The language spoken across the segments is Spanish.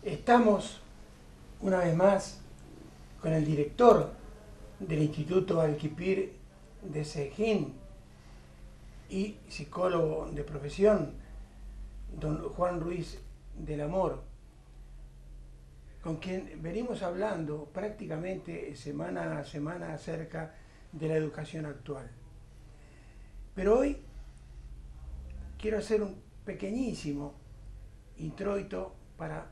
Estamos una vez más con el director del Instituto Alquipir de Sejín y psicólogo de profesión, don Juan Ruiz del Amor, con quien venimos hablando prácticamente semana a semana acerca de la educación actual. Pero hoy quiero hacer un pequeñísimo introito para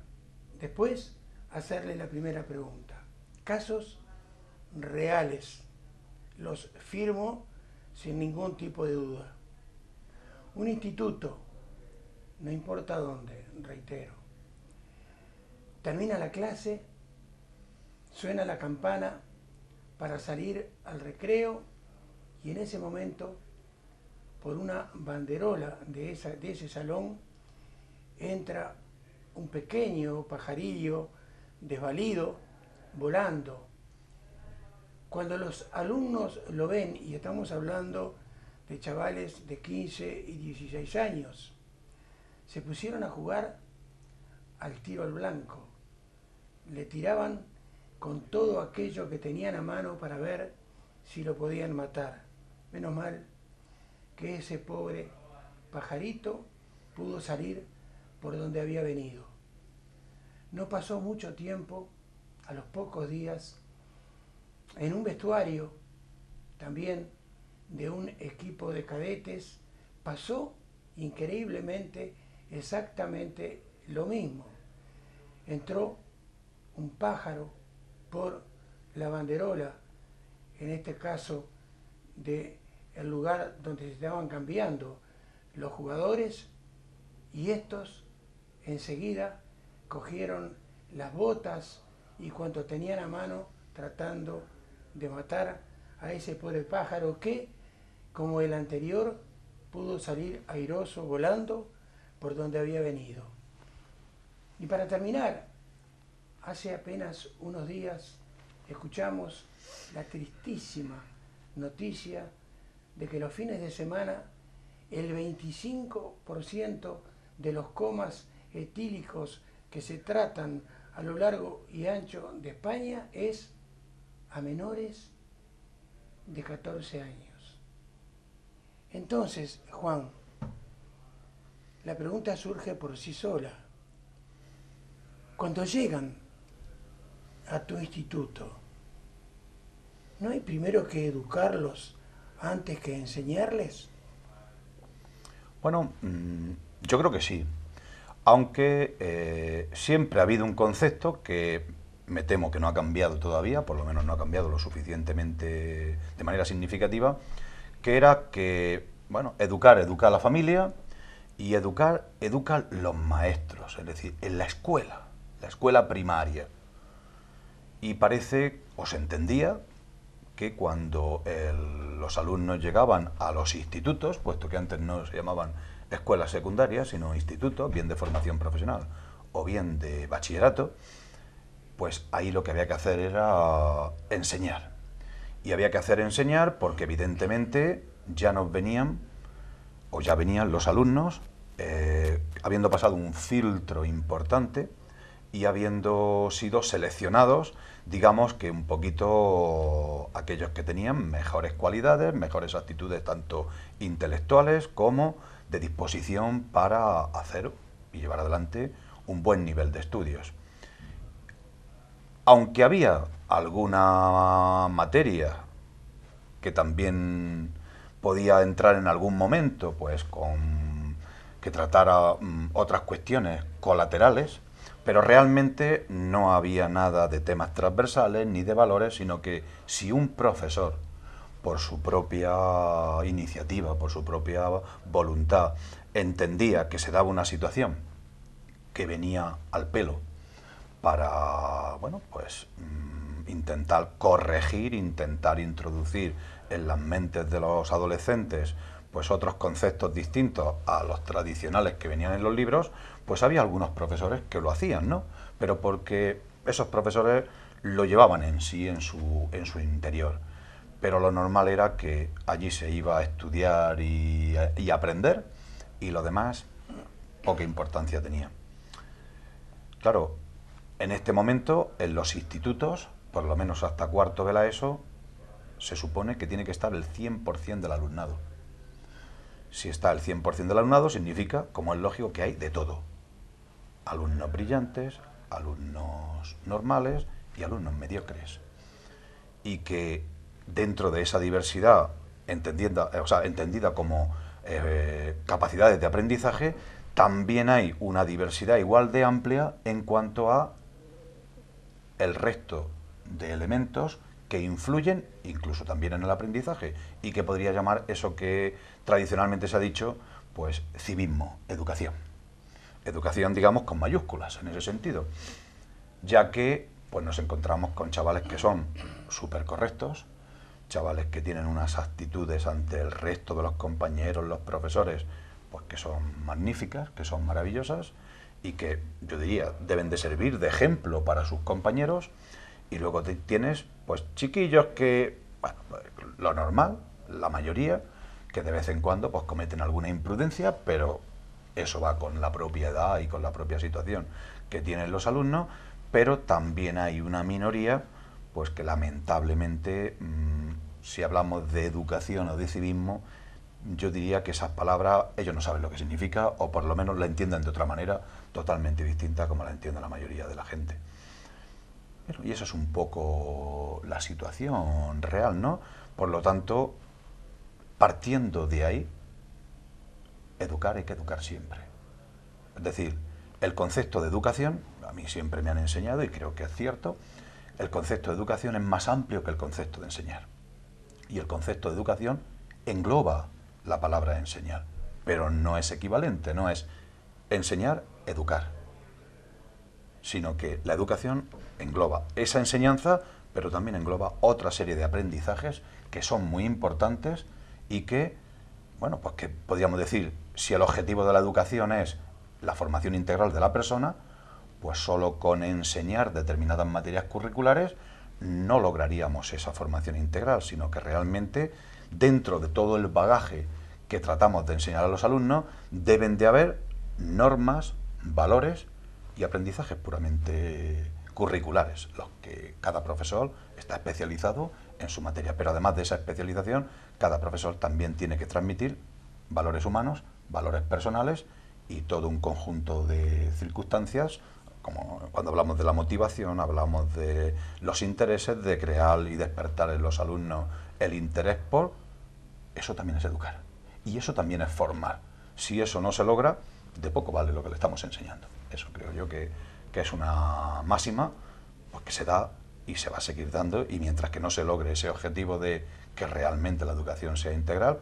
después hacerle la primera pregunta. Casos reales, los firmo sin ningún tipo de duda. Un instituto, no importa dónde, reitero, termina la clase, suena la campana para salir al recreo y en ese momento, por una banderola de ese salón, entra un pequeño pajarillo desvalido volando. Cuando los alumnos lo ven, y estamos hablando de chavales de 15 y 16 años, se pusieron a jugar al tiro al blanco. Le tiraban con todo aquello que tenían a mano para ver si lo podían matar. Menos mal que ese pobre pajarito pudo salir por donde había venido. No pasó mucho tiempo, a los pocos días, en un vestuario también de un equipo de cadetes, pasó increíblemente exactamente lo mismo. Entró un pájaro por la banderola, en este caso del lugar donde se estaban cambiando los jugadores, y estos enseguida cogieron las botas y cuanto tenían a mano tratando de matar a ese pobre pájaro que, como el anterior, pudo salir airoso volando por donde había venido. Y para terminar, hace apenas unos días escuchamos la tristísima noticia de que los fines de semana el 25% de los comas etílicos que se tratan a lo largo y ancho de España es a menores de 14 años. Entonces, Juan, la pregunta surge por sí sola. Cuando llegan a tu instituto, ¿no hay primero que educarlos antes que enseñarles? Bueno, yo creo que sí, aunque siempre ha habido un concepto que me temo que no ha cambiado todavía, por lo menos no ha cambiado lo suficientemente de manera significativa, que era que, bueno, educar a la familia y educar los maestros, es decir, en la escuela primaria. Y parece, o se entendía, que cuando los alumnos llegaban a los institutos, puesto que antes no se llamaban escuelas secundarias, sino institutos, bien de formación profesional o bien de bachillerato, pues ahí lo que había que hacer era enseñar. Y había que hacer enseñar porque evidentemente ya nos venían, o ya venían los alumnos, habiendo pasado un filtro importante y habiendo sido seleccionados, digamos que un poquito aquellos que tenían mejores cualidades, mejores actitudes tanto intelectuales como de disposición para hacer y llevar adelante un buen nivel de estudios. Aunque había alguna materia que también podía entrar en algún momento, pues con que tratara otras cuestiones colaterales, pero realmente no había nada de temas transversales ni de valores, sino que si un profesor, por su propia iniciativa, por su propia voluntad, entendía que se daba una situación que venía al pelo para, bueno, pues intentar corregir, intentar introducir en las mentes de los adolescentes pues otros conceptos distintos a los tradicionales que venían en los libros, pues había algunos profesores que lo hacían, ¿no? Pero porque esos profesores lo llevaban en sí, en su interior. Pero lo normal era que allí se iba a estudiar y aprender, y lo demás poca importancia tenía. Claro, En este momento, en los institutos, por lo menos hasta cuarto de la ESO, se supone que tiene que estar el 100% del alumnado. Si está el 100% del alumnado, significa, como es lógico, que hay de todo. Alumnos brillantes, alumnos normales y alumnos mediocres. Y que dentro de esa diversidad, entendida como capacidades de aprendizaje, también hay una diversidad igual de amplia en cuanto a el resto de elementos que influyen incluso también en el aprendizaje y que podría llamar eso que tradicionalmente se ha dicho, pues civismo, educación. Educación, digamos, con mayúsculas en ese sentido, ya que pues nos encontramos con chavales que son súper correctos, chavales que tienen unas actitudes ante el resto de los compañeros, los profesores, pues que son magníficas, que son maravillosas y que, yo diría, deben de servir de ejemplo para sus compañeros. Y luego tienes, pues, chiquillos que, bueno, lo normal, la mayoría, que de vez en cuando, pues, cometen alguna imprudencia, pero eso va con la propia edad y con la propia situación que tienen los alumnos, pero también hay una minoría, pues, que lamentablemente, si hablamos de educación o de civismo, yo diría que esas palabras ellos no saben lo que significa, o por lo menos la entienden de otra manera totalmente distinta como la entiende la mayoría de la gente. Bueno, y eso es un poco la situación real, ¿no? Por lo tanto, partiendo de ahí, educar hay que educar siempre. Es decir, el concepto de educación, a mí siempre me han enseñado y creo que es cierto, el concepto de educación es más amplio que el concepto de enseñar. Y el concepto de educación engloba la palabra enseñar, pero no es equivalente, no es enseñar, educar, sino que la educación engloba esa enseñanza, pero también engloba otra serie de aprendizajes que son muy importantes y que, bueno, pues que podríamos decir, si el objetivo de la educación es la formación integral de la persona, pues solo con enseñar determinadas materias curriculares no lograríamos esa formación integral, sino que realmente dentro de todo el bagaje que tratamos de enseñar a los alumnos deben de haber normas, valores y aprendizajes puramente curriculares, los que cada profesor está especializado en su materia. Pero además de esa especialización, cada profesor también tiene que transmitir valores humanos, valores personales y todo un conjunto de circunstancias, como cuando hablamos de la motivación, hablamos de los intereses, de crear y despertar en los alumnos el interés por, eso también es educar. Y eso también es formar. Si eso no se logra, de poco vale lo que le estamos enseñando. Eso creo yo que es una máxima, pues que se da y se va a seguir dando, y mientras que no se logre ese objetivo de que realmente la educación sea integral,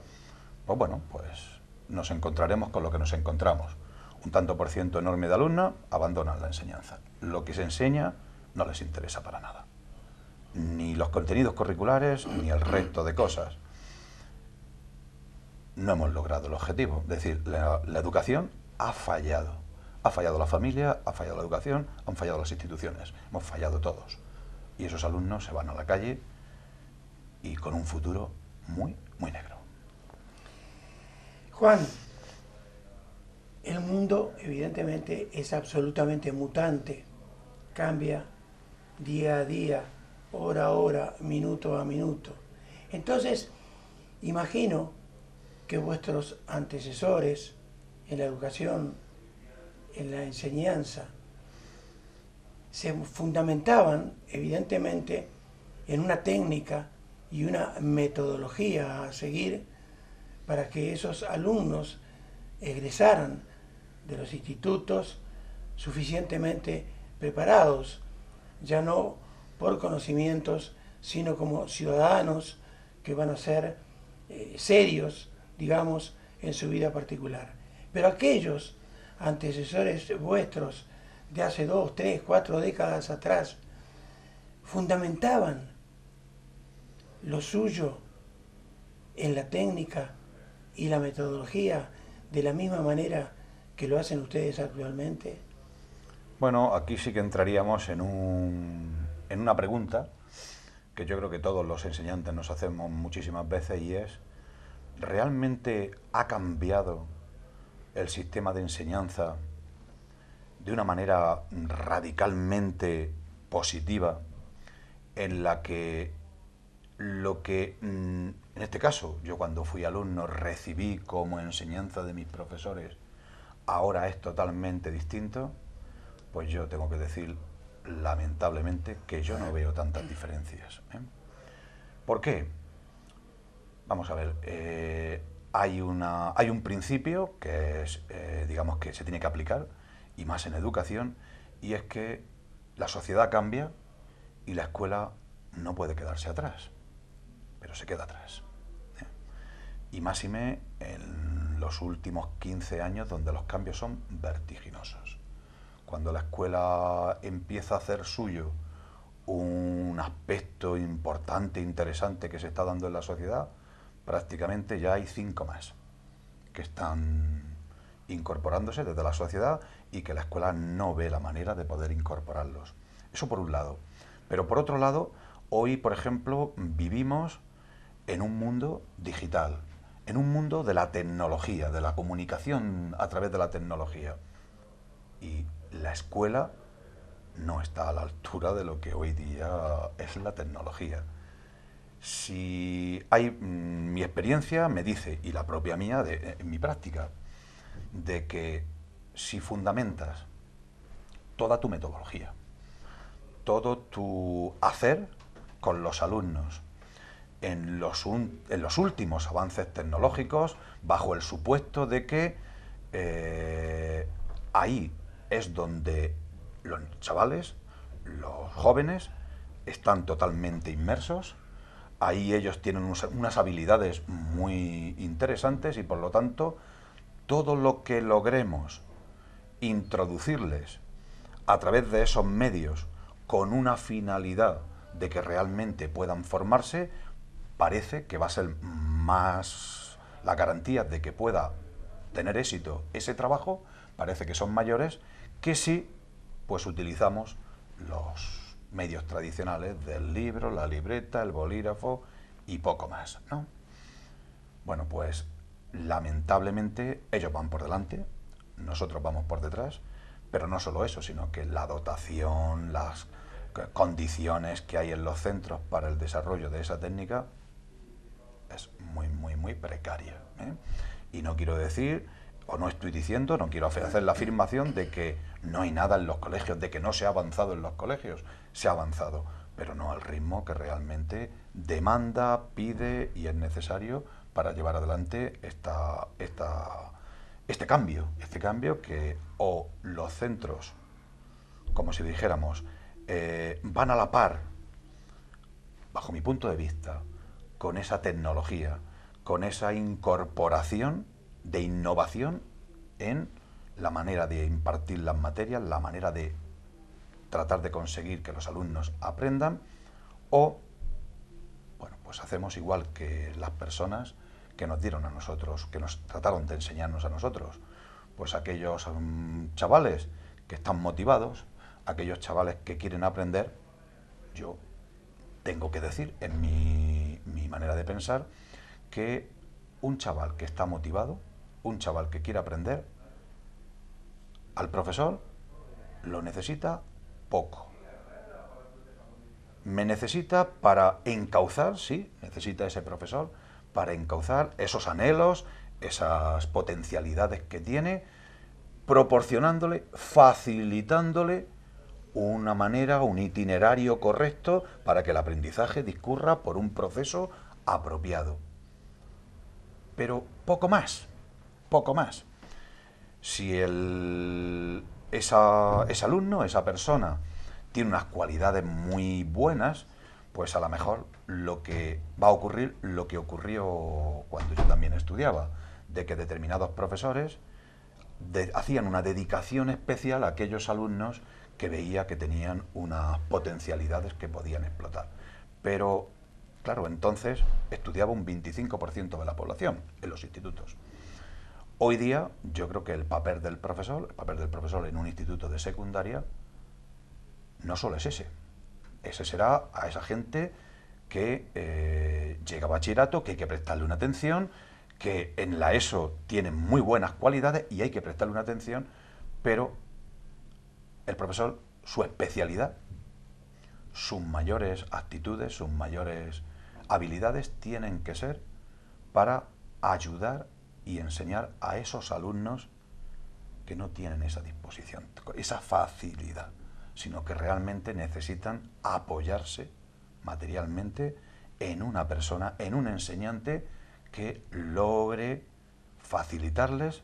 pues bueno, pues nos encontraremos con lo que nos encontramos. Un tanto por ciento enorme de alumnos abandonan la enseñanza. Lo que se enseña no les interesa para nada. Ni los contenidos curriculares, ni el resto de cosas. No hemos logrado el objetivo. Es decir, la educación ha fallado. Ha fallado la familia, ha fallado la educación, han fallado las instituciones. Hemos fallado todos. Y esos alumnos se van a la calle y con un futuro muy, muy negro. Juan, el mundo evidentemente es absolutamente mutante, cambia día a día, hora a hora, minuto a minuto. Entonces, imagino que vuestros antecesores en la educación, en la enseñanza, se fundamentaban evidentemente en una técnica y una metodología a seguir para que esos alumnos egresaran de los institutos suficientemente preparados, ya no por conocimientos, sino como ciudadanos que van a ser serios, digamos, en su vida particular. Pero aquellos antecesores vuestros de hace 2, 3, 4 décadas atrás fundamentaban lo suyo en la técnica y la metodología de la misma manera que lo hacen ustedes actualmente. Bueno, aquí sí que entraríamos en una pregunta que yo creo que todos los enseñantes nos hacemos muchísimas veces, y es, ¿realmente ha cambiado el sistema de enseñanza de una manera radicalmente positiva, en la que lo que, en este caso, yo cuando fui alumno recibí como enseñanza de mis profesores, ahora es totalmente distinto, pues yo tengo que decir, lamentablemente, que yo no veo tantas diferencias, ¿eh? ¿Por qué? Vamos a ver, hay un principio que es, digamos, que se tiene que aplicar, y más en educación, y es que la sociedad cambia y la escuela no puede quedarse atrás, pero se queda atrás, ¿eh? Y máxime en los últimos 15 años, donde los cambios son vertiginosos. Cuando la escuela empieza a hacer suyo un aspecto importante, interesante que se está dando en la sociedad, prácticamente ya hay 5 más que están incorporándose desde la sociedad y que la escuela no ve la manera de poder incorporarlos. Eso por un lado. Pero por otro lado, hoy, por ejemplo, vivimos en un mundo digital, en un mundo de la tecnología, de la comunicación a través de la tecnología. Y la escuela no está a la altura de lo que hoy día es la tecnología. Si hay, mi experiencia me dice, y la propia mía, en mi práctica, de que si fundamentas toda tu metodología, todo tu hacer con los alumnos en los últimos avances tecnológicos, bajo el supuesto de que ahí es donde los chavales, los jóvenes, están totalmente inmersos, ahí ellos tienen unas habilidades muy interesantes y por lo tanto todo lo que logremos introducirles a través de esos medios con una finalidad de que realmente puedan formarse, parece que va a ser más la garantía de que pueda tener éxito ese trabajo, parece que son mayores que si pues utilizamos los medios tradicionales del libro, la libreta, el bolígrafo y poco más, ¿no? Bueno, pues lamentablemente ellos van por delante, nosotros vamos por detrás, pero no solo eso, sino que la dotación, las condiciones que hay en los centros para el desarrollo de esa técnica es muy precaria, ¿eh? Y no quiero decir, o no estoy diciendo, no quiero hacer la afirmación de que no hay nada en los colegios, de que no se ha avanzado en los colegios. Se ha avanzado, pero no al ritmo que realmente demanda, pide y es necesario para llevar adelante este cambio que o los centros, como si dijéramos, van a la par, bajo mi punto de vista, con esa tecnología, con esa incorporación de innovación en la manera de impartir las materias, la manera de tratar de conseguir que los alumnos aprendan, o, bueno, pues hacemos igual que las personas que nos dieron a nosotros, que nos trataron de enseñarnos a nosotros, pues aquellos chavales que están motivados, aquellos chavales que quieren aprender. Yo tengo que decir, en mi manera de pensar, que un chaval que está motivado, un chaval que quiere aprender, al profesor lo necesita poco. Me necesita para encauzar, sí, necesita ese profesor para encauzar esos anhelos, esas potencialidades que tiene, proporcionándole, facilitándole una manera, un itinerario correcto para que el aprendizaje discurra por un proceso apropiado. Pero poco más, poco más. Si ese alumno, esa persona, tiene unas cualidades muy buenas, pues a lo mejor lo que va a ocurrir, lo que ocurrió cuando yo también estudiaba, de que determinados profesores hacían una dedicación especial a aquellos alumnos que veía que tenían unas potencialidades que podían explotar. Pero, claro, entonces estudiaba un 25% de la población en los institutos. Hoy día yo creo que el papel del profesor en un instituto de secundaria no solo es ese. Ese será a esa gente que llega a bachillerato, que hay que prestarle una atención, que en la ESO tienen muy buenas cualidades y hay que prestarle una atención, pero el profesor, su especialidad, sus mayores actitudes, sus mayores habilidades tienen que ser para ayudar y enseñar a esos alumnos que no tienen esa disposición, esa facilidad, sino que realmente necesitan apoyarse materialmente en una persona, en un enseñante que logre facilitarles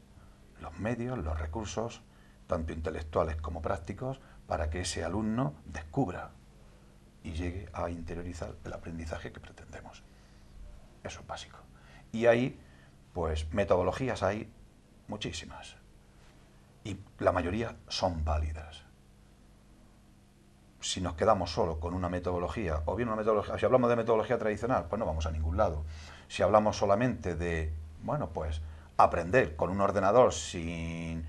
los medios, los recursos, tanto intelectuales como prácticos, para que ese alumno descubra y llegue a interiorizar el aprendizaje que pretendemos. Eso es básico. Y ahí, pues, metodologías hay muchísimas. Y la mayoría son válidas. Si nos quedamos solo con una metodología, o bien una metodología, si hablamos de metodología tradicional, pues no vamos a ningún lado. Si hablamos solamente de, bueno, pues aprender con un ordenador sin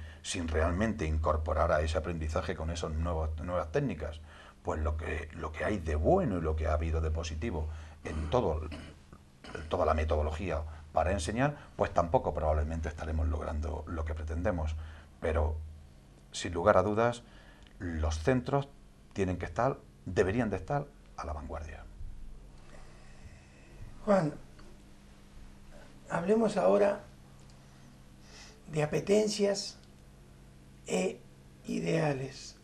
realmente incorporar a ese aprendizaje con esas nuevas técnicas, pues lo que hay de bueno y lo que ha habido de positivo en toda la metodología para enseñar, pues tampoco probablemente estaremos logrando lo que pretendemos. Pero, sin lugar a dudas, los centros deberían de estar a la vanguardia. Juan, hablemos ahora de apetencias e ideales.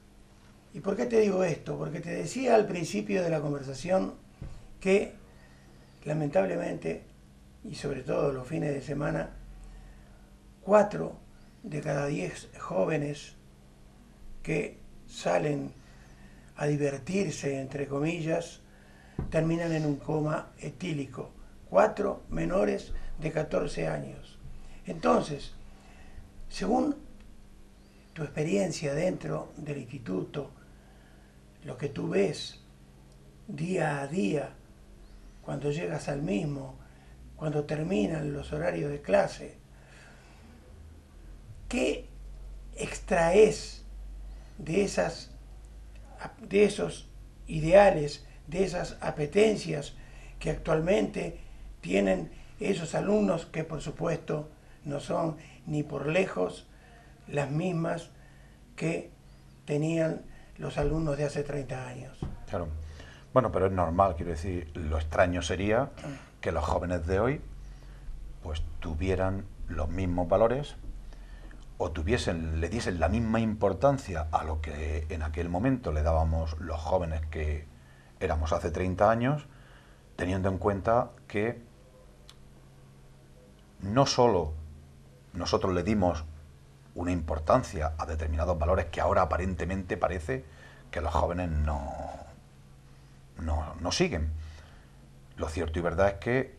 ¿Y por qué te digo esto? Porque te decía al principio de la conversación que, lamentablemente, y sobre todo los fines de semana, 4 de cada 10 jóvenes que salen a divertirse, entre comillas, terminan en un coma etílico. 4 menores de 14 años. Entonces, según tu experiencia dentro del instituto, lo que tú ves día a día, cuando llegas al mismo, cuando terminan los horarios de clase, ¿qué extraes de esos ideales, de esas apetencias que actualmente tienen esos alumnos que, por supuesto, no son ni por lejos las mismas que tenían los alumnos de hace 30 años? Claro. Bueno, pero es normal, quiero decir, lo extraño sería que los jóvenes de hoy pues tuvieran los mismos valores o le diesen la misma importancia a lo que en aquel momento le dábamos los jóvenes que éramos hace 30 años, teniendo en cuenta que no solo nosotros le dimos una importancia a determinados valores que ahora aparentemente parece que los jóvenes no siguen. Lo cierto y verdad es que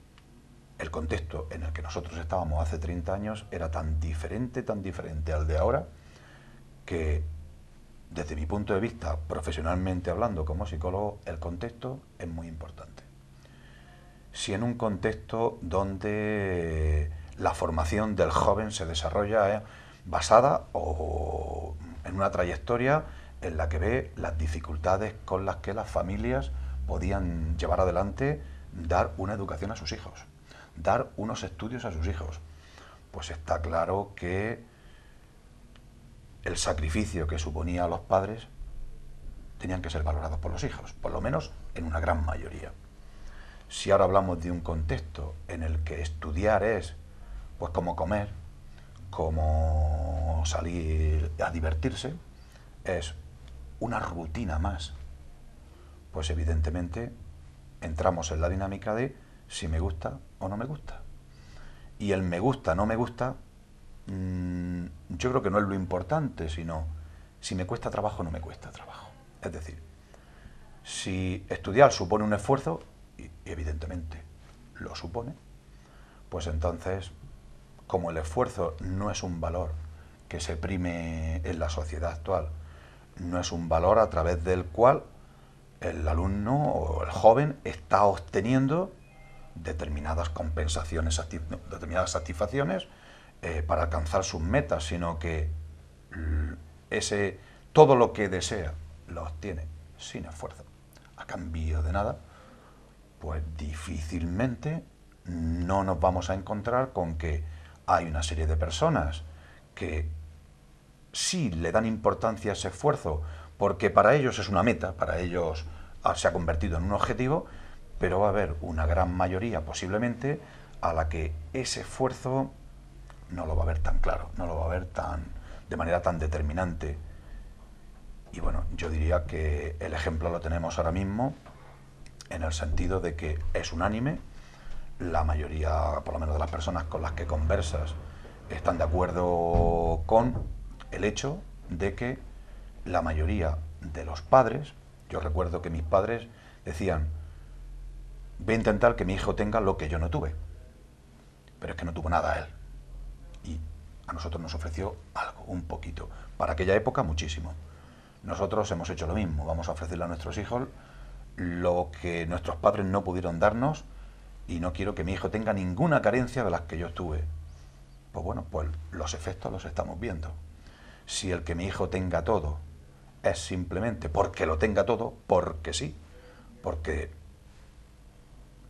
el contexto en el que nosotros estábamos hace 30 años era tan diferente al de ahora, que desde mi punto de vista, profesionalmente hablando como psicólogo, el contexto es muy importante. Si en un contexto donde la formación del joven se desarrolla basada o en una trayectoria en la que ve las dificultades con las que las familias podían llevar adelante, dar una educación a sus hijos, dar unos estudios a sus hijos, pues está claro que el sacrificio que suponía a los padres tenían que ser valorados por los hijos, por lo menos en una gran mayoría. Si ahora hablamos de un contexto en el que estudiar es pues como comer, como salir a divertirse, es una rutina más, pues evidentemente entramos en la dinámica de si me gusta o no me gusta. Y el me gusta, no me gusta, yo creo que no es lo importante, sino si me cuesta trabajo o no me cuesta trabajo. Es decir, si estudiar supone un esfuerzo, y evidentemente lo supone, pues entonces, como el esfuerzo no es un valor que se prime en la sociedad actual, no es un valor a través del cual el alumno o el joven está obteniendo determinadas compensaciones, determinadas satisfacciones para alcanzar sus metas, sino que todo lo que desea lo obtiene sin esfuerzo, a cambio de nada, pues difícilmente no nos vamos a encontrar con que hay una serie de personas que sí le dan importancia a ese esfuerzo, porque para ellos es una meta, para ellos se ha convertido en un objetivo, pero va a haber una gran mayoría posiblemente a la que ese esfuerzo no lo va a ver tan claro, no lo va a ver de manera tan determinante. Y bueno, yo diría que el ejemplo lo tenemos ahora mismo en el sentido de que es unánime, la mayoría, por lo menos de las personas con las que conversas, están de acuerdo con el hecho de que la mayoría de los padres, yo recuerdo que mis padres decían, voy a intentar que mi hijo tenga lo que yo no tuve, pero es que no tuvo nada él. Y a nosotros nos ofreció algo, un poquito. Para aquella época, muchísimo. Nosotros hemos hecho lo mismo, vamos a ofrecerle a nuestros hijos lo que nuestros padres no pudieron darnos y no quiero que mi hijo tenga ninguna carencia de las que yo tuve. Pues bueno, pues los efectos los estamos viendo. Si el que mi hijo tenga todo es simplemente porque lo tenga todo, porque sí, porque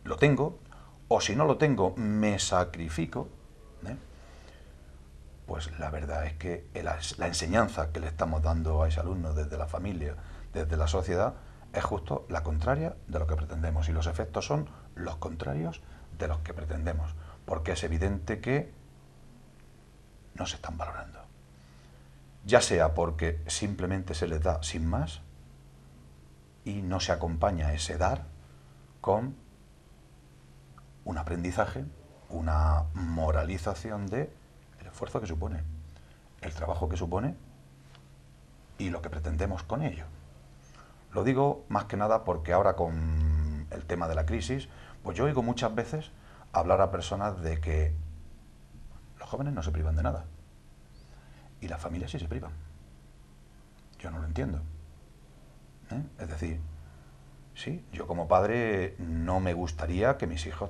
lo tengo, o si no lo tengo, me sacrifico, ¿eh? Pues la verdad es que la enseñanza que le estamos dando a ese alumno desde la familia, desde la sociedad, es justo la contraria de lo que pretendemos. Y los efectos son los contrarios de los que pretendemos. Porque es evidente que no se están valorando. Ya sea porque simplemente se les da sin más y no se acompaña ese dar con un aprendizaje, una moralización de el esfuerzo que supone, el trabajo que supone y lo que pretendemos con ello. Lo digo más que nada porque ahora con el tema de la crisis, pues yo oigo muchas veces hablar a personas de que los jóvenes no se privan de nada y las familias sí se privan. Yo no lo entiendo. Es decir, sí, yo como padre no me gustaría que mis hijos,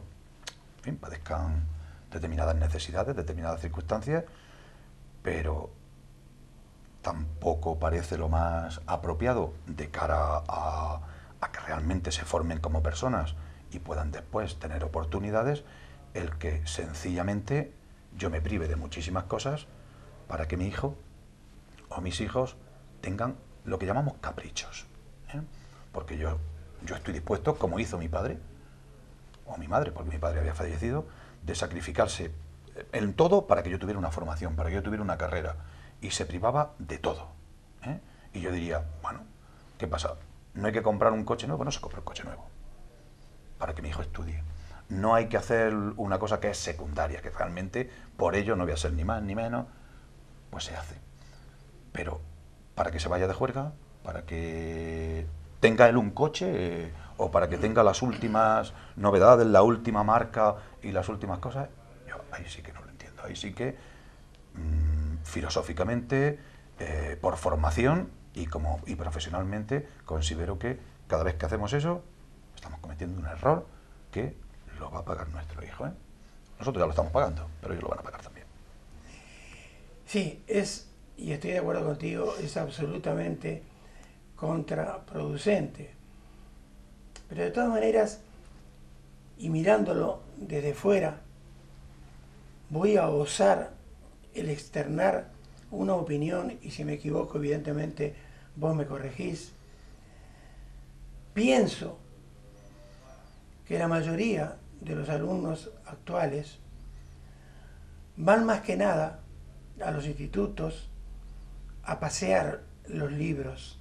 en fin, padezcan determinadas necesidades, determinadas circunstancias, pero tampoco parece lo más apropiado de cara a que realmente se formen como personas y puedan después tener oportunidades, el que sencillamente yo me prive de muchísimas cosas para que mi hijo o mis hijos tengan lo que llamamos caprichos, ¿eh? Porque yo estoy dispuesto, como hizo mi padre o mi madre, porque mi padre había fallecido, de sacrificarse en todo para que yo tuviera una formación, para que yo tuviera una carrera, y se privaba de todo, ¿eh? Y yo diría, bueno, ¿qué pasa? ¿No hay que comprar un coche nuevo? No se compra un coche nuevo para que mi hijo estudie. No hay que hacer una cosa que es secundaria, que realmente por ello no voy a ser ni más ni menos, pues se hace. Pero para que se vaya de juerga, para que tenga él un coche o para que tenga las últimas novedades, la última marca y las últimas cosas, yo ahí sí que no lo entiendo. Ahí sí que filosóficamente, por formación y profesionalmente, considero que cada vez que hacemos eso estamos cometiendo un error que lo va a pagar nuestro hijo, ¿eh? Nosotros ya lo estamos pagando, pero ellos lo van a pagar también. Sí, y estoy de acuerdo contigo, es absolutamente contraproducente. Pero de todas maneras, y mirándolo desde fuera, voy a osar el externar una opinión, y si me equivoco, evidentemente, vos me corregís. Pienso que la mayoría de los alumnos actuales van más que nada a los institutos a pasear los libros.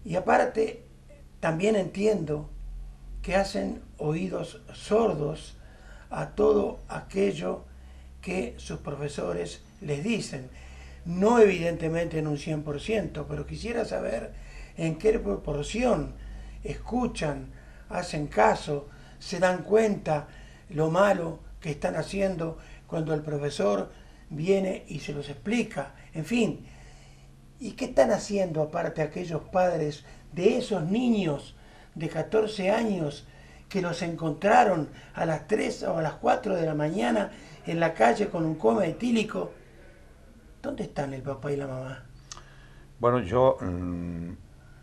Y aparte, también entiendo que hacen oídos sordos a todo aquello que sus profesores les dicen. No evidentemente en un 100%, pero quisiera saber en qué proporción escuchan, hacen caso, se dan cuenta lo malo que están haciendo cuando el profesor viene y se los explica. En fin, ¿y qué están haciendo aparte aquellos padres de esos niños de 14 años que los encontraron a las 3 o a las 4 de la mañana en la calle con un coma etílico? ¿Dónde están el papá y la mamá? Bueno, yo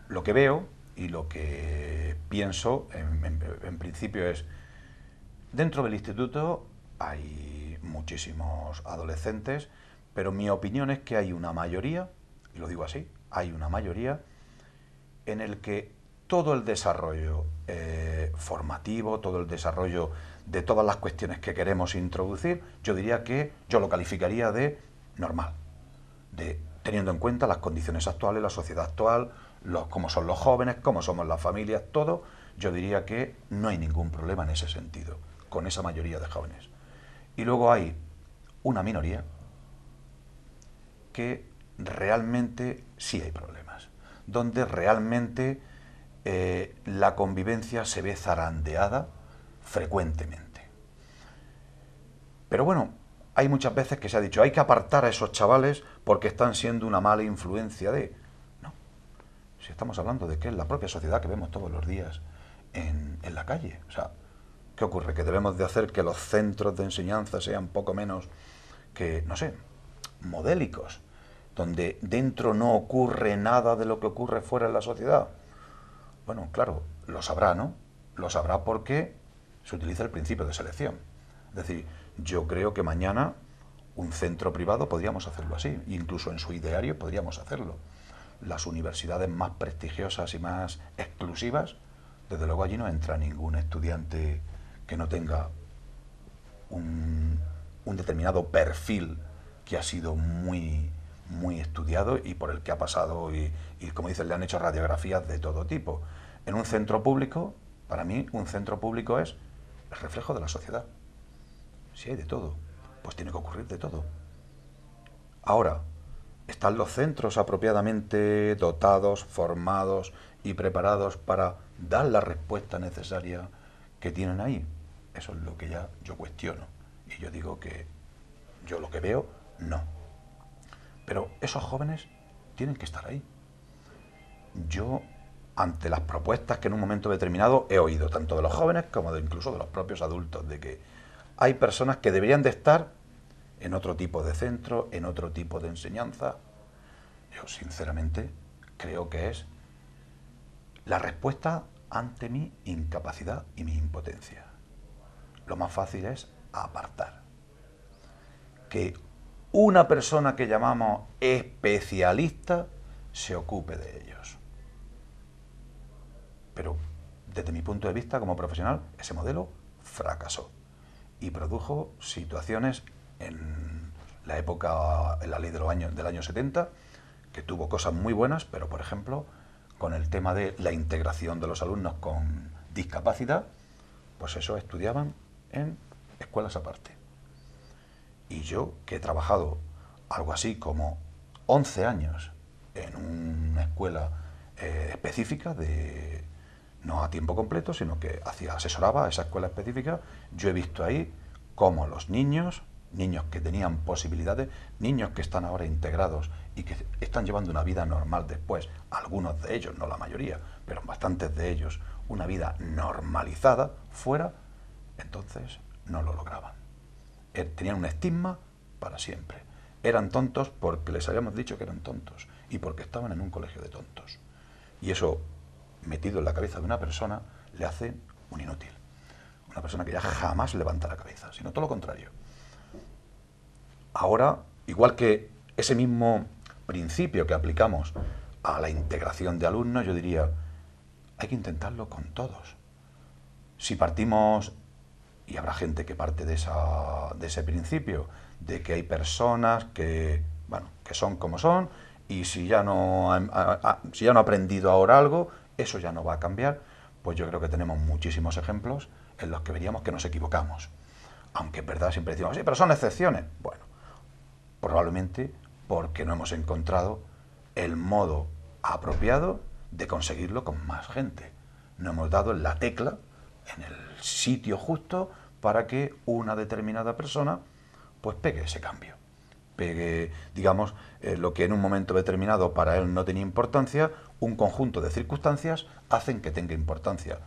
lo que veo y lo que pienso en principio es, dentro del instituto hay muchísimos adolescentes, Pero mi opinión es que hay una mayoría, y lo digo así, hay una mayoría en el que todo el desarrollo formativo, todo el desarrollo de todas las cuestiones que queremos introducir, yo diría que yo lo calificaría de normal, de teniendo en cuenta las condiciones actuales, la sociedad actual, cómo son los jóvenes, cómo somos las familias, todo, yo diría que no hay ningún problema en ese sentido, con esa mayoría de jóvenes. Y luego hay una minoría que realmente sí hay problemas, donde realmente la convivencia se ve zarandeada frecuentemente. Pero bueno, hay muchas veces que se ha dicho, hay que apartar a esos chavales porque están siendo una mala influencia de... No, si estamos hablando de que es la propia sociedad que vemos todos los días en la calle. O sea, ¿qué ocurre? Que debemos de hacer que los centros de enseñanza sean poco menos que, no sé, modélicos, donde dentro no ocurre nada de lo que ocurre fuera en la sociedad. Bueno, claro, lo sabrá, ¿no? Lo sabrá porque se utiliza el principio de selección. Es decir, yo creo que mañana un centro privado podríamos hacerlo así, incluso en su ideario podríamos hacerlo. Las universidades más prestigiosas y más exclusivas, desde luego allí no entra ningún estudiante que no tenga un determinado perfil que ha sido muy estudiado y por el que ha pasado y como dicen, le han hecho radiografías de todo tipo. En un centro público, para mí, un centro público es el reflejo de la sociedad. Si hay de todo, pues tiene que ocurrir de todo. Ahora, ¿están los centros apropiadamente dotados, formados y preparados para dar la respuesta necesaria que tienen ahí? Eso es lo que ya yo cuestiono. Y yo digo que yo lo que veo, no. Pero esos jóvenes tienen que estar ahí. Yo, ante las propuestas que en un momento determinado he oído, tanto de los jóvenes como incluso de los propios adultos, de que hay personas que deberían de estar en otro tipo de centro, en otro tipo de enseñanza, yo sinceramente creo que es la respuesta ante mi incapacidad y mi impotencia. Lo más fácil es apartar. Que una persona que llamamos especialista se ocupe de ellos. Pero desde mi punto de vista como profesional, ese modelo fracasó y produjo situaciones en la época, en la ley del año 70, que tuvo cosas muy buenas, pero por ejemplo, con el tema de la integración de los alumnos con discapacidad, pues eso estudiaban en escuelas aparte. Y yo, que he trabajado algo así como 11 años en una escuela específica, no a tiempo completo, sino que asesoraba a esa escuela específica, yo he visto ahí cómo los niños que tenían posibilidades, niños que están ahora integrados y que están llevando una vida normal después, algunos de ellos, no la mayoría, pero bastantes de ellos, una vida normalizada fuera, entonces no lo lograban. Tenían un estigma para siempre. Eran tontos porque les habíamos dicho que eran tontos y porque estaban en un colegio de tontos. Y eso, metido en la cabeza de una persona, le hace un inútil. Una persona que ya jamás levanta la cabeza, sino todo lo contrario. Ahora, igual que ese mismo principio que aplicamos a la integración de alumnos, yo diría, hay que intentarlo con todos. Si partimos, y habrá gente que parte de ese principio, de que hay personas que, bueno, que son como son, y si ya no ha aprendido ahora algo, eso ya no va a cambiar, pues yo creo que tenemos muchísimos ejemplos en los que veríamos que nos equivocamos. Aunque es verdad, siempre decimos, sí, pero son excepciones. Bueno, probablemente porque no hemos encontrado el modo apropiado de conseguirlo con más gente. No hemos dado en la tecla, en el sitio justo, para que una determinada persona pues pegue ese cambio. Pegue, digamos, lo que en un momento determinado para él no tenía importancia, un conjunto de circunstancias hacen que tenga importancia.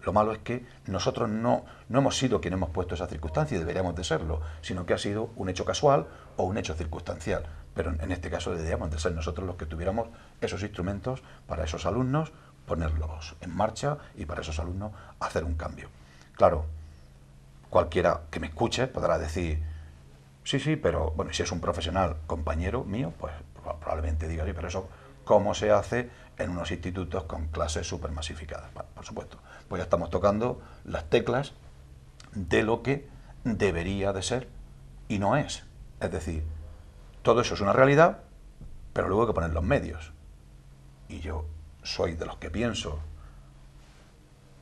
Lo malo es que nosotros no hemos sido quienes hemos puesto esa circunstancia y deberíamos de serlo, sino que ha sido un hecho casual o un hecho circunstancial. Pero en este caso deberíamos de ser nosotros los que tuviéramos esos instrumentos para esos alumnos, ponerlos en marcha y para esos alumnos hacer un cambio. Claro, cualquiera que me escuche podrá decir, Sí, sí, pero bueno, si es un profesional compañero mío, pues probablemente diga, sí, pero eso, ¿cómo se hace en unos institutos con clases súper masificadas? Bueno, por supuesto, pues ya estamos tocando las teclas de lo que debería de ser y no es. Es decir, todo eso es una realidad, pero luego hay que poner los medios. Y yo soy de los que pienso,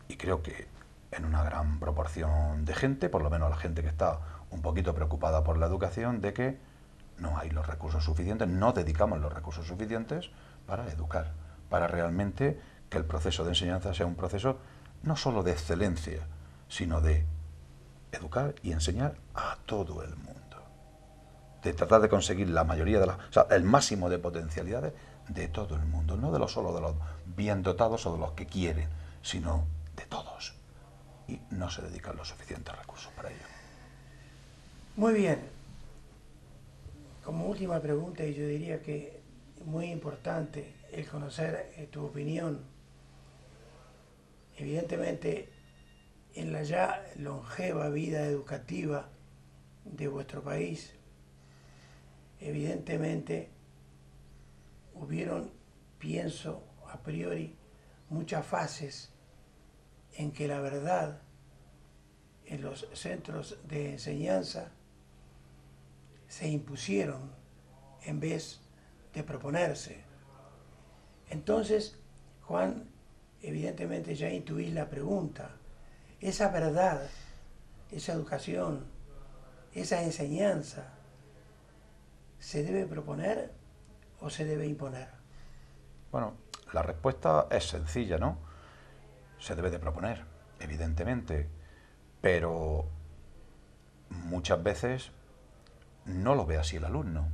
y creo que en una gran proporción de gente, por lo menos la gente que está un poquito preocupada por la educación, de que no hay los recursos suficientes, no dedicamos los recursos suficientes para educar, para realmente que el proceso de enseñanza sea un proceso no solo de excelencia, sino de educar y enseñar a todo el mundo. De tratar de conseguir la mayoría de las, o sea, el máximo de potencialidades de todo el mundo, no de los solo de los bien dotados o de los que quieren, sino de todos. Y no se dedican los suficientes recursos para ello. Muy bien. Como última pregunta, y yo diría que muy importante el conocer tu opinión. Evidentemente, en la ya longeva vida educativa de vuestro país, evidentemente hubieron, pienso a priori, muchas fases en que la verdad en los centros de enseñanza se impusieron en vez de proponerse. Entonces, Juan, evidentemente ya intuís la pregunta. Esa verdad, esa educación, esa enseñanza, ¿se debe proponer o se debe imponer? Bueno, la respuesta es sencilla, ¿no? Se debe de proponer, evidentemente, pero muchas veces no lo ve así el alumno.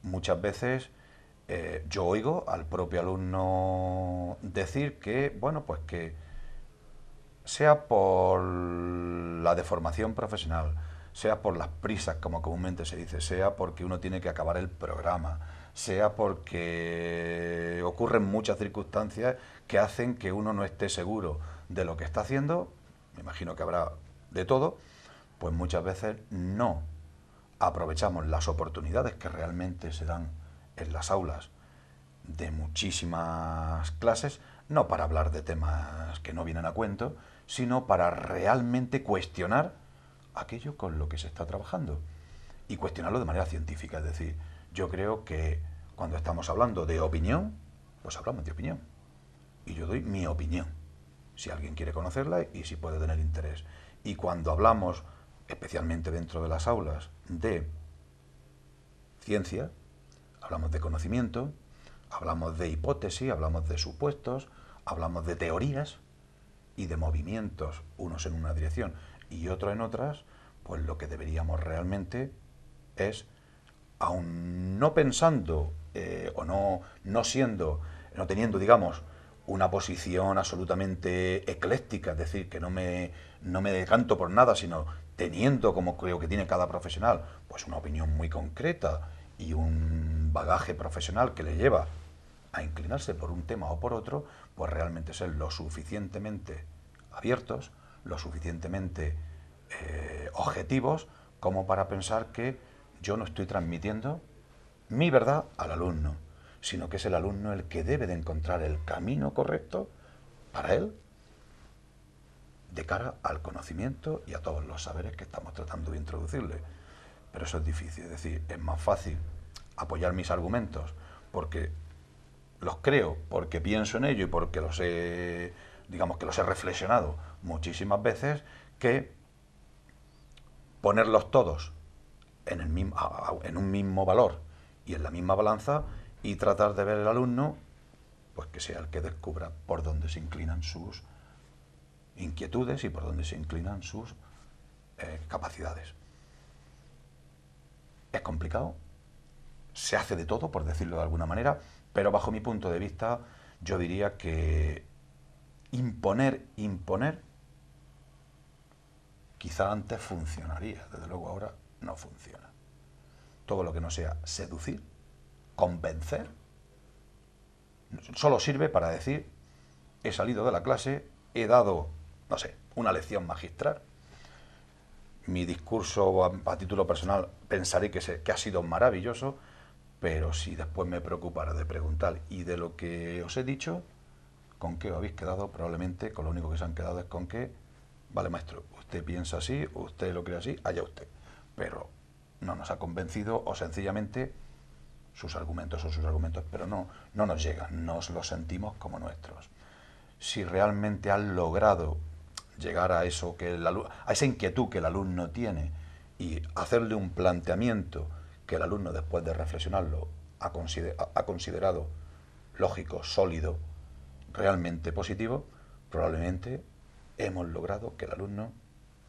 Muchas veces yo oigo al propio alumno decir que, bueno, pues que sea por la deformación profesional, sea por las prisas, como comúnmente se dice, sea porque uno tiene que acabar el programa, sea porque ocurren muchas circunstancias que hacen que uno no esté seguro de lo que está haciendo, me imagino que habrá de todo, pues muchas veces no aprovechamos las oportunidades que realmente se dan en las aulas de muchísimas clases, no para hablar de temas que no vienen a cuento, sino para realmente cuestionar aquello con lo que se está trabajando y cuestionarlo de manera científica. Es decir, yo creo que cuando estamos hablando de opinión, pues hablamos de opinión. Y yo doy mi opinión, si alguien quiere conocerla y si puede tener interés. Y cuando hablamos, especialmente dentro de las aulas, de ciencia, hablamos de conocimiento, hablamos de hipótesis, hablamos de supuestos, hablamos de teorías y de movimientos, unos en una dirección y otros en otras, pues lo que deberíamos realmente es, aun no pensando o no siendo, no teniendo, digamos, una posición absolutamente ecléctica, es decir, que no me decanto por nada, sino teniendo, como creo que tiene cada profesional, pues una opinión muy concreta y un bagaje profesional que le lleva a inclinarse por un tema o por otro, pues realmente ser lo suficientemente abiertos, lo suficientemente objetivos como para pensar que yo no estoy transmitiendo mi verdad al alumno, sino que es el alumno el que debe de encontrar el camino correcto para él de cara al conocimiento y a todos los saberes que estamos tratando de introducirle. Pero eso es difícil, es decir, es más fácil apoyar mis argumentos porque los creo, porque pienso en ello y porque los he, digamos que los he reflexionado muchísimas veces, que ponerlos todos en, en un mismo valor y en la misma balanza y tratar de ver el alumno, pues que sea el que descubra por dónde se inclinan sus inquietudes y por dónde se inclinan sus capacidades. Es complicado, se hace de todo, por decirlo de alguna manera, pero bajo mi punto de vista yo diría que imponer, quizá antes funcionaría, desde luego ahora no funciona. Todo lo que no sea seducir, convencer, solo sirve para decir, he salido de la clase, he dado, no sé, una lección magistral, mi discurso a título personal pensaré que ha sido maravilloso, pero si después me preocupara de preguntar y de lo que os he dicho, ¿con qué os habéis quedado? Probablemente con lo único que se han quedado es con que, vale maestro, usted piensa así, usted lo cree así, allá usted. Pero no nos ha convencido o sencillamente sus argumentos son sus argumentos, pero no nos llegan, nos los sentimos como nuestros. Si realmente han logrado llegar a eso a esa inquietud que el alumno tiene y hacerle un planteamiento que el alumno después de reflexionarlo ha considerado lógico, sólido, realmente positivo, probablemente hemos logrado que el alumno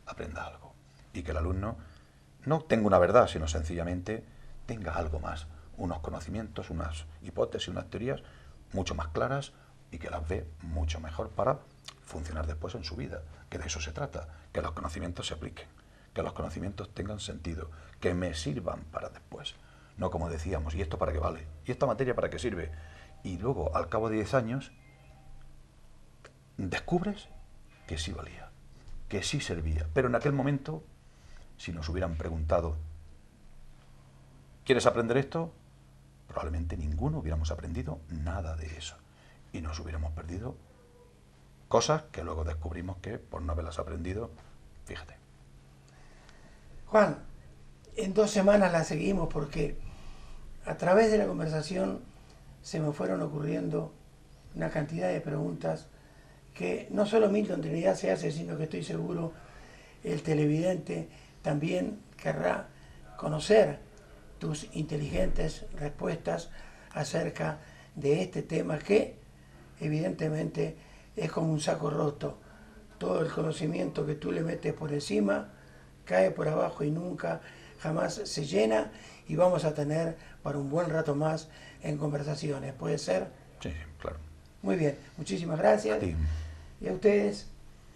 aprenda algo y que el alumno no tenga una verdad, sino sencillamente tenga algo más, unos conocimientos, unas hipótesis, unas teorías mucho más claras y que las ve mucho mejor para funcionar después en su vida, que de eso se trata, que los conocimientos se apliquen, que los conocimientos tengan sentido, que me sirvan para después, no como decíamos, ¿y esto para qué vale? ¿Y esta materia para qué sirve? Y luego, al cabo de 10 años, descubres que sí valía, que sí servía, pero en aquel momento, si nos hubieran preguntado, ¿quieres aprender esto? Probablemente ninguno hubiéramos aprendido nada de eso y nos hubiéramos perdido cosas que luego descubrimos que por no haberlas aprendido, fíjate. Juan, en 2 semanas la seguimos porque a través de la conversación se me fueron ocurriendo una cantidad de preguntas que no solo Milton Trinidad se hace, sino que estoy seguro el televidente también querrá conocer tus inteligentes respuestas acerca de este tema que evidentemente es como un saco roto. Todo el conocimiento que tú le metes por encima cae por abajo y nunca, jamás se llena, y vamos a tener para un buen rato más en conversaciones. ¿Puede ser? Sí, claro. Muy bien, muchísimas gracias. A ti. Y a ustedes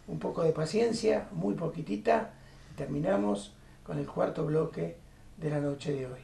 un poco de paciencia, muy poquitita, y terminamos con el 4.º bloque de la noche de hoy.